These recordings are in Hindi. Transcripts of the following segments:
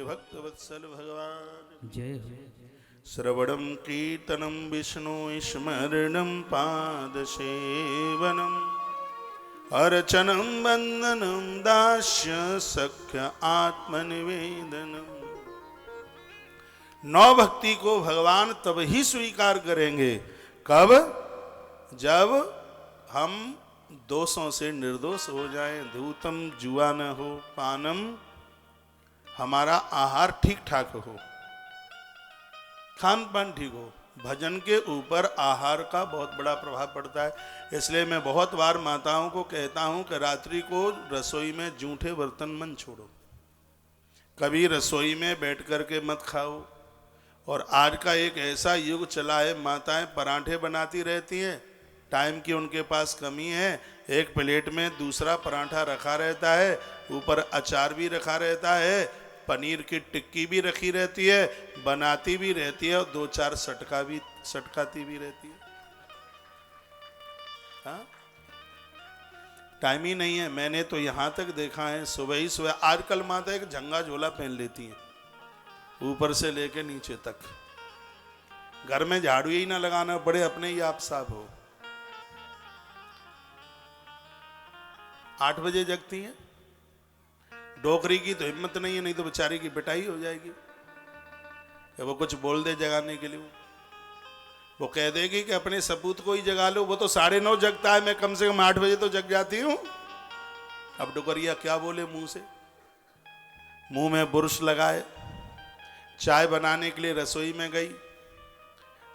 भक्त वत्सल भगवान जय हो। श्रवणं कीर्तनं विष्णु स्मरणं पादसेवनम् अर्चनं वन्दनं दास्य सख्य आत्मनिवेदनम्। नौ भक्ति को भगवान तब ही स्वीकार करेंगे कब? जब हम दोषों से निर्दोष हो जाएं, धूतम जुआ न हो, पानम हमारा आहार ठीक ठाक हो, खान पान ठीक हो। भजन के ऊपर आहार का बहुत बड़ा प्रभाव पड़ता है। इसलिए मैं बहुत बार माताओं को कहता हूं कि रात्रि को रसोई में जूठे बर्तन मत छोड़ो, कभी रसोई में बैठ करके मत खाओ। और आज का एक ऐसा युग चला है, माताएं पराठे बनाती रहती हैं, टाइम की उनके पास कमी है, एक प्लेट में दूसरा पराठा रखा रहता है, ऊपर अचार भी रखा रहता है, पनीर की टिक्की भी रखी रहती है, बनाती भी रहती है और दो चार सटकाती भी रहती है। हाँ? टाइम ही नहीं है। मैंने तो यहाँ तक देखा है, सुबह ही सुबह आजकल माता एक झंगा झोला पहन लेती है ऊपर से लेके नीचे तक, घर में झाड़ू ही ना लगाना पड़े, अपने ही आप साफ हो। 8 बजे जगती हैं। डोकरी की तो हिम्मत नहीं है, नहीं तो बेचारी की पिटाई हो जाएगी। वो कुछ बोल दे जगाने के लिए, वो कह देगी कि अपने सपूत को ही जगा लो, वो तो 9:30 जगता है, मैं कम से कम 8 बजे तो जग जाती हूं। अब डोकरिया क्या बोले मुंह से? मुंह में बुरुश लगाए, चाय बनाने के लिए रसोई में गई,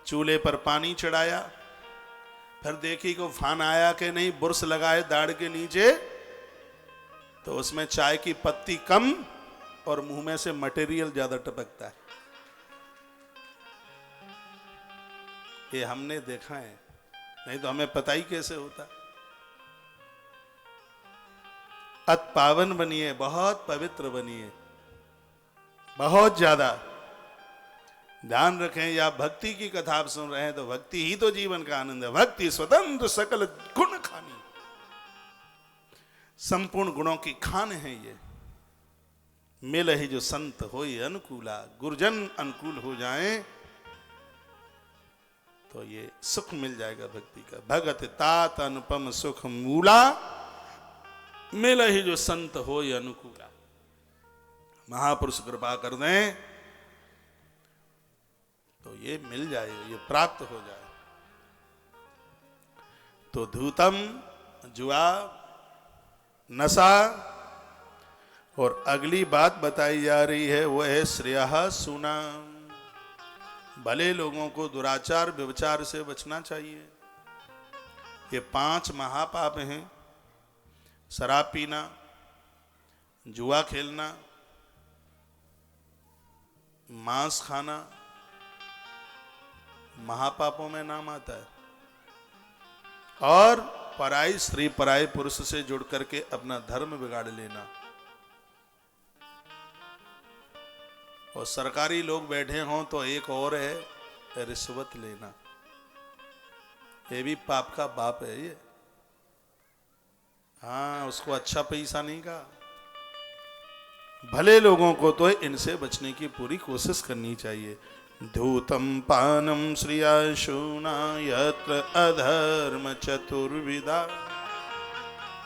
चूल्हे पर पानी चढ़ाया, फिर देखी को फान आया कि नहीं, बुरुश लगाए दाढ़ के नीचे, तो उसमें चाय की पत्ती कम और मुंह में से मटेरियल ज्यादा टपकता है। ये हमने देखा है, नहीं तो हमें पता ही कैसे होता। अत पावन बनिए, बहुत पवित्र बनिए, बहुत ज्यादा ध्यान रखें। या भक्ति की कथा आप सुन रहे हैं तो भक्ति ही तो जीवन का आनंद है। भक्ति स्वतंत्र सकल गुण खानी, संपूर्ण गुणों की खान है ये। मिल ही जो संत होए अनुकूला, गुरुजन अनुकूल हो जाएं तो ये सुख मिल जाएगा भक्ति का। भगत तात अनुपम सुख मूला, मिल ही जो संत होए अनुकूला। महापुरुष कृपा कर दें तो ये मिल जाए, ये प्राप्त हो जाए। तो धूतम जुआ, नशा, और अगली बात बताई जा रही है वो है श्रेयः सुना। भले लोगों को दुराचार व्यभिचार से बचना चाहिए। ये 5 महापाप हैं: शराब पीना, जुआ खेलना, मांस खाना, महापापों में नाम आता है, और पराई स्त्री पराई पुरुष से जुड़ करके अपना धर्म बिगाड़ लेना। और सरकारी लोग बैठे हों तो एक और है, रिश्वत लेना। ये भी पाप का बाप है ये। हाँ, उसको अच्छा पैसा नहीं कहा। भले लोगों को तो इनसे बचने की पूरी कोशिश करनी चाहिए। धूतम पानम श्रियाशूना यत्र अधर्म चतुर्विधा।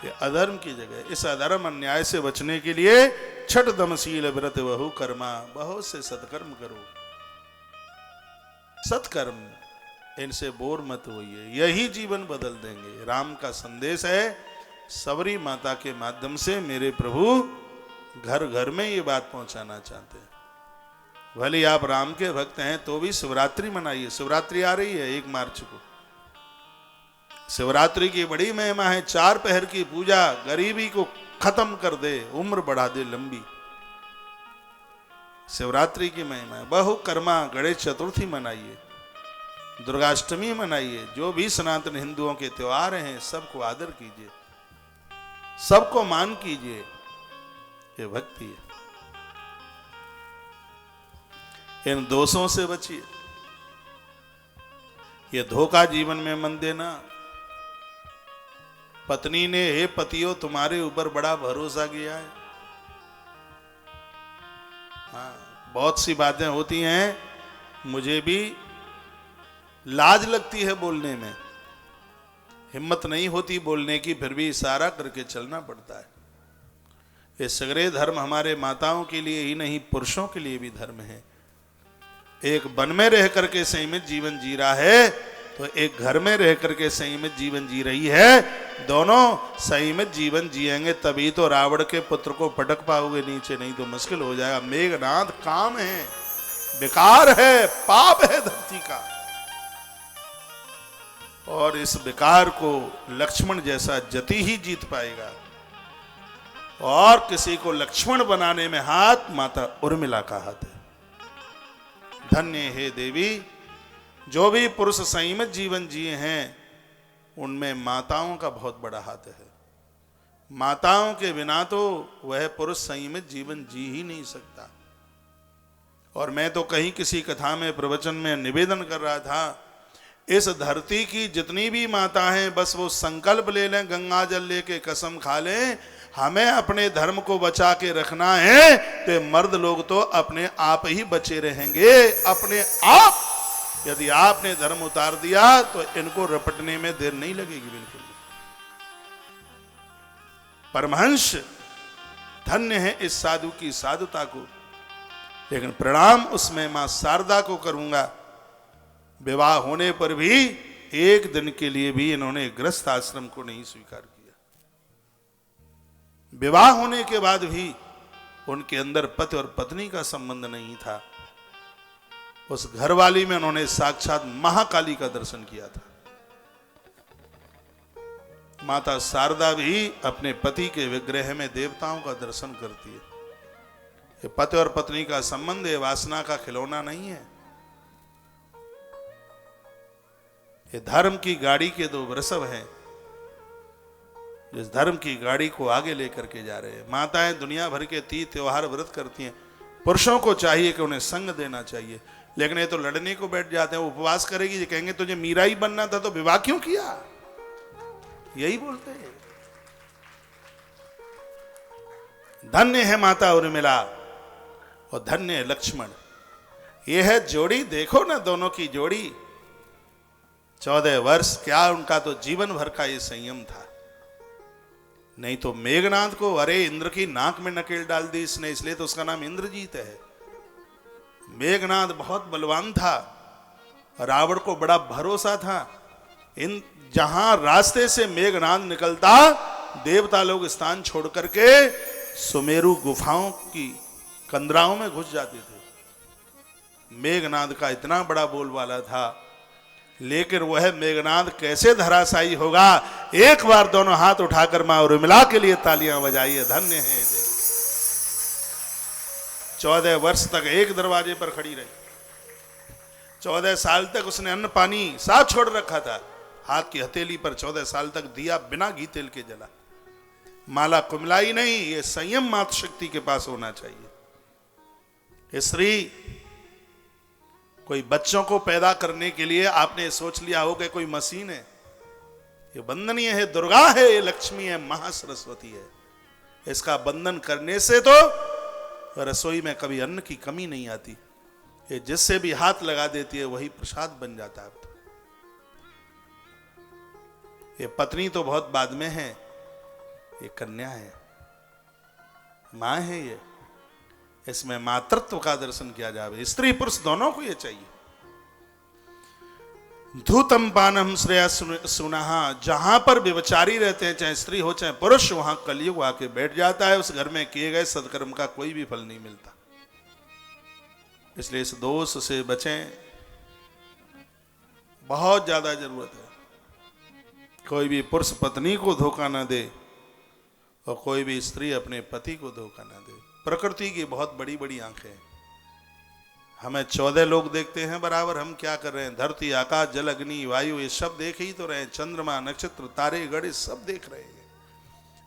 ये अधर्म की जगह, इस अधर्म अन्याय से बचने के लिए छठ दमशील व्रत बहु कर्मा, बहुत से सत्कर्म करो। सत्कर्म, इनसे बोर मत होइए, यही जीवन बदल देंगे। राम का संदेश है, सबरी माता के माध्यम से मेरे प्रभु घर घर में ये बात पहुंचाना चाहते हैं। भले आप राम के भक्त हैं तो भी शिवरात्रि मनाइए। शिवरात्रि आ रही है 1 मार्च को। शिवरात्रि की बड़ी महिमा है। 4 पहर की पूजा गरीबी को खत्म कर दे, उम्र बढ़ा दे लंबी। शिवरात्रि की महिमा है। बहुकर्मा गणेश चतुर्थी मनाइए, दुर्गाष्टमी मनाइए। जो भी सनातन हिंदुओं के त्योहार हैं सबको आदर कीजिए, सबको मान कीजिए। ये भक्ति है। इन दोषों से बचिए। ये धोखा जीवन में मन देना। पत्नी ने, हे पतियों तुम्हारे ऊपर बड़ा भरोसा किया है, हाँ, बहुत सी बातें होती हैं, मुझे भी लाज लगती है बोलने में, हिम्मत नहीं होती बोलने की, फिर भी इशारा करके चलना पड़ता है। ये सगरे धर्म हमारे माताओं के लिए ही नहीं, पुरुषों के लिए भी धर्म है। एक वन में रह करके संयमित जीवन जी रहा है, तो एक घर में रह करके संयमित जीवन जी रही है। दोनों संयमित जीवन जिएंगे तभी तो रावण के पुत्र को पटक पाओगे नीचे, नहीं तो मुश्किल हो जाएगा। मेघनाद काम है, बेकार है, पाप है धरती का, और इस बेकार को लक्ष्मण जैसा जति ही जीत पाएगा। और किसी को लक्ष्मण बनाने में हाथ माता उर्मिला का हाथ है। धन्य है देवी, जो भी पुरुष संयमित जीवन जिए हैं उनमें माताओं का बहुत बड़ा हाथ है। माताओं के बिना तो वह पुरुष संयमित जीवन जी ही नहीं सकता। और मैं तो कहीं किसी कथा में, प्रवचन में निवेदन कर रहा था, इस धरती की जितनी भी माता हैं, बस वो संकल्प ले लें, गंगा जल लेके कसम खा लें, हमें अपने धर्म को बचा के रखना है, तो मर्द लोग तो अपने आप ही बचे रहेंगे, अपने आप। यदि आपने धर्म उतार दिया तो इनको रपटने में देर नहीं लगेगी बिल्कुल। परमहंस धन्य है इस साधु की साधुता को, लेकिन प्रणाम उसमें मां शारदा को करूंगा। विवाह होने पर भी एक दिन के लिए भी इन्होंने गृहस्थ आश्रम को नहीं स्वीकार किया। विवाह होने के बाद भी उनके अंदर पति और पत्नी का संबंध नहीं था। उस घरवाली में उन्होंने साक्षात महाकाली का दर्शन किया था। माता शारदा भी अपने पति के विग्रह में देवताओं का दर्शन करती है। ये पति और पत्नी का संबंध ये वासना का खिलौना नहीं है। ये धर्म की गाड़ी के दो वृषभ हैं, जिस धर्म की गाड़ी को आगे लेकर के जा रहे हैं। माताएं दुनिया भर के तीज त्योहार व्रत करती हैं, पुरुषों को चाहिए कि उन्हें संग देना चाहिए, लेकिन ये तो लड़ने को बैठ जाते हैं। उपवास करेगी, ये कहेंगे तुझे मीरा ही बनना था तो विवाह क्यों किया, यही बोलते हैं। धन्य है माता उर्मिला और धन्य है लक्ष्मण। ये है जोड़ी, देखो ना दोनों की जोड़ी। 14 वर्ष क्या, उनका तो जीवन भर का ये संयम था। नहीं तो मेघनाद को, अरे इंद्र की नाक में नकेल डाल दी इसने, इसलिए तो उसका नाम इंद्रजीत है। मेघनाद बहुत बलवान था, रावण को बड़ा भरोसा था। इन जहां रास्ते से मेघनाद निकलता, देवता लोग स्थान छोड़ करके सुमेरु गुफाओं की कंदराओं में घुस जाते थे। मेघनाद का इतना बड़ा बोलबाला था, लेकिन वह मेघनाद कैसे धराशायी होगा। एक बार दोनों हाथ उठाकर मां उर्मिला के लिए तालियां बजाइए। धन्य है देवी। 14 वर्ष तक एक दरवाजे पर खड़ी रही। 14 साल तक उसने अन्न पानी सब छोड़ रखा था। हाथ की हथेली पर 14 साल तक दिया बिना घी तेल के जला। माला कुमलाई नहीं, ये संयम मातृशक्ति के पास होना चाहिए। स्त्री कोई बच्चों को पैदा करने के लिए आपने सोच लिया हो कि कोई मशीन है। ये बंधनीय है, दुर्गा है, ये लक्ष्मी है, महासरस्वती है। इसका बंधन करने से तो रसोई में कभी अन्न की कमी नहीं आती। ये जिससे भी हाथ लगा देती है वही प्रसाद बन जाता है। ये पत्नी तो बहुत बाद में है, ये कन्या है, मां है। ये इसमें मातृत्व का दर्शन किया जाए। स्त्री पुरुष दोनों को ये चाहिए। धूतम पानम श्रेया सुनहा, जहां पर व्यभिचारी रहते हैं, चाहे स्त्री हो चाहे पुरुष, वहां कलयुग आके बैठ जाता है। उस घर में किए गए सत्कर्म का कोई भी फल नहीं मिलता। इसलिए इस दोष से बचें, बहुत ज्यादा जरूरत है। कोई भी पुरुष पत्नी को धोखा ना दे और कोई भी स्त्री अपने पति को धोखा ना दे। प्रकृति की बहुत बड़ी बड़ी आंखें हैं। हमें 14 लोग देखते हैं बराबर, हम क्या कर रहे हैं? धरती, आकाश, जल, अग्नि, वायु, ये सब देख ही तो रहे हैं। चंद्रमा, नक्षत्र, तारे, गण, सब देख रहे हैं।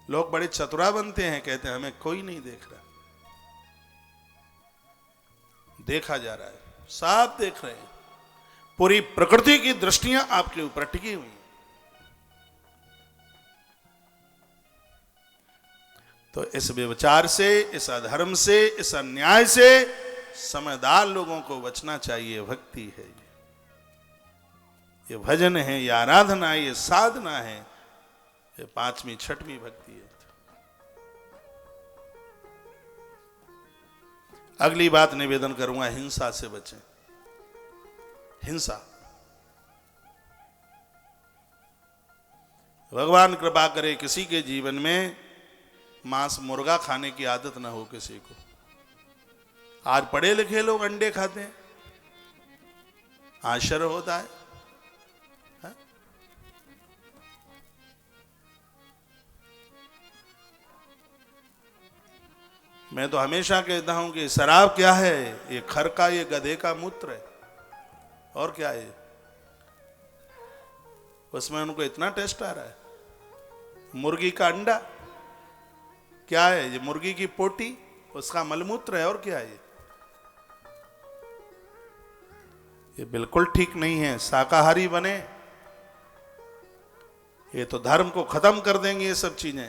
लोग बड़े चतुरा बनते हैं, कहते हैं हमें कोई नहीं देख रहा। देखा जा रहा है, सब देख रहे हैं। पूरी प्रकृति की दृष्टियां आपके ऊपर टिकी हुई हैं। तो इस व्यभिचार से, इस अधर्म से, इस अन्याय से समझदार लोगों को बचना चाहिए। भक्ति है ये भजन है, ये आराधना है, ये साधना है, ये 5वीं 6वीं भक्ति है। अगली बात निवेदन करूंगा, हिंसा से बचें। हिंसा, भगवान कृपा करे किसी के जीवन में मांस मुर्गा खाने की आदत ना हो किसी को। आज पढ़े लिखे लोग अंडे खाते हैं, आश्चर्य होता है। मैं तो हमेशा कहता हूं कि शराब क्या है? ये खर का, ये गधे का मूत्र है, और क्या है? उसमें उनको इतना टेस्ट आ रहा है। मुर्गी का अंडा क्या है? ये मुर्गी की पोटी, उसका मलमूत्र है, और क्या है? ये बिल्कुल ठीक नहीं है। शाकाहारी बने, ये तो धर्म को खत्म कर देंगे ये सब चीजें।